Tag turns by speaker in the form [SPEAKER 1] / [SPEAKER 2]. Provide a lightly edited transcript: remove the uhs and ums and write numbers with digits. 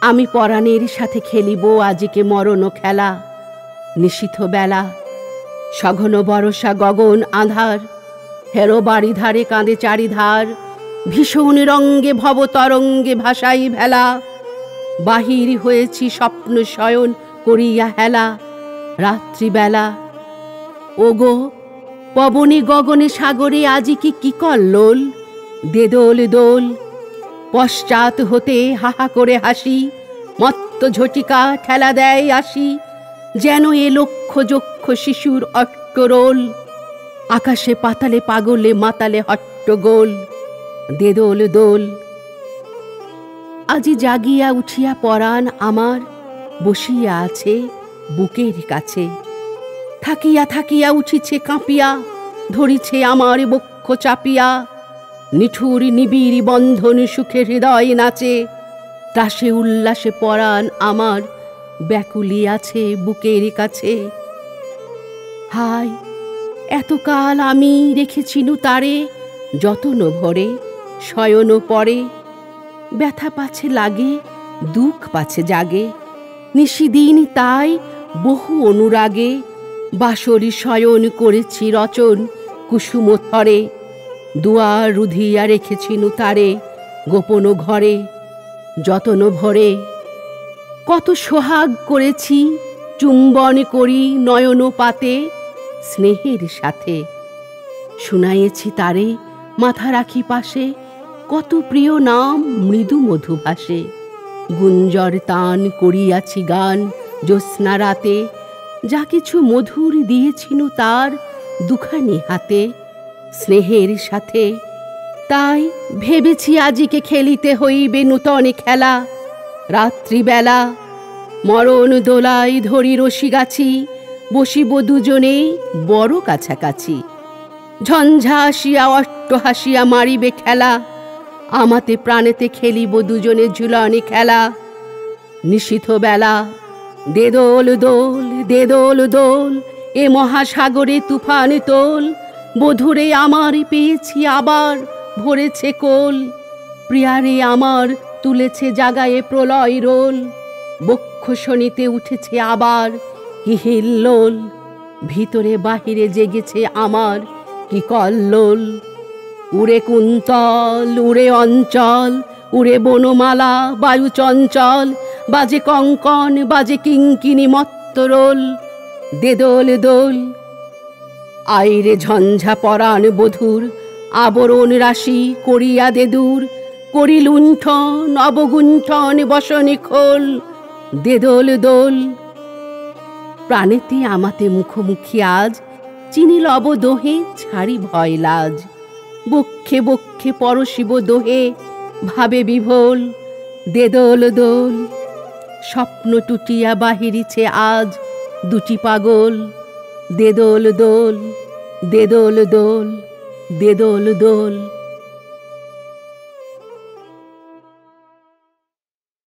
[SPEAKER 1] আমি পরাণের সাথে খেলিব আজিকে মরণ খেলা। নিশীথ বেলা, সঘন বরষা গগন আধার, হেরো বাড়ি ধারে কাঁদে চারিধার, ভীষণ রঙ্গে ভব তরঙ্গে ভাসাই ভেলা। বাহির হয়েছি স্বপ্ন শয়ন করিয়া হেলা। রাত্রিবেলা, ওগো পবনে গগনে সাগরে আজিকে কি কল্লোল। দে দোল দোল, পশ্চাৎ হতে হাহা করে হাসি, মত্ত ঝটিকা ঠেলা দেয় আসি, যেন এ লক্ষ যক্ষ শিশুর অট্টরোল। আকাশে পাতালে পাগলে মাতালে হট্টগোল। দে দোল দোল। আজি জাগিয়া উঠিয়া পরাণ আমার বসিয়া আছে বুকের কাছে। থাকিয়া থাকিয়া উঠিছে কাঁপিয়া, ধরিছে আমার বক্ষ চাপিয়া। নিঠুর নিবিড় বন্ধন সুখে হৃদয় নাচে, ত্রাসে উল্লাসে পরাণ আমার ব্যাকুলি আছে বুকের কাছে। হায়, এতকাল আমি রেখেছিনু তারে যতন ভরে শয়ন পরে। ব্যথা পাছে লাগে, দুঃখ পাছে জাগে, নিশিদিন তাই বহু অনুরাগে। বাসরি শয়ন করেছি রচন কুসুম থরে, দুয়ার রুধিয়া রেখেছিনু তারে গোপন ঘরে যতন ভরে। কত সোহাগ করেছি চুম্বন করি নয়ন পাতে স্নেহের সাথে। শুনাইয়েছি তারে মাথা রাখি পাশে, কত প্রিয় নাম মৃদু মধু ভাসে। গুঞ্জর তান করিয়াছি গান জ্যোৎস্না রাতে, যা কিছু মধুর দিয়েছিনু তার দুখানি হাতে স্নেহের সাথে। তাই ভেবেছি আজিকে খেলিতে হইবে নূতন খেলা। রাত্রিবেলা, মরণ দোলায় ধরি রশি গাছি, বসিব দুজনে বড় কাছাকাছি। ঝঞ্ঝা আসিয়া অট্ট হাসিয়া মারিবে ঠেলা, আমাতে প্রাণেতে খেলিব দুজনে ঝুলনে খেলা। নিশীথ বেলা, দে দোল দোল, দে দোল দোল, এ মহাসাগরে তুফান তোল। বধূরে আমার পেয়েছি আবার ভরেছে কোল, প্রিয়ারে আমার তুলেছে জাগায়ে প্রলয় রোল। বক্ষ শনিতে উঠেছে আবার কি হিল্লোল, ভিতরে বাহিরে জেগেছে আমার কি কল্লোল। উড়ে কুন্তল, উড়ে অঞ্চল, উড়ে বনমালা বায়ু চঞ্চল, বাজে কঙ্কন বাজে কিঙ্কিনি মত্তরোল। দে দোল দোল। আইরে ঝঞ্ঝা পরাণ বধূর, আবরণ রাশি করিয়া দে দূর। করি লুণ্ঠন অবগুণ্ঠন বসনে খোল। দে দোল দোল। প্রাণেতে আমাতে মুখোমুখি আজ, চিনি লব দোহে ছাড়ি ভয় লাজ। বক্ষে বক্ষে পরশিব দোহে ভাবে বিভোল। দে দোল দোল। স্বপ্ন টুটিয়া বাহিরিছে আজ দুটি পাগল। দে দোল দোল, দে দোল দোল, দে দোল দোল।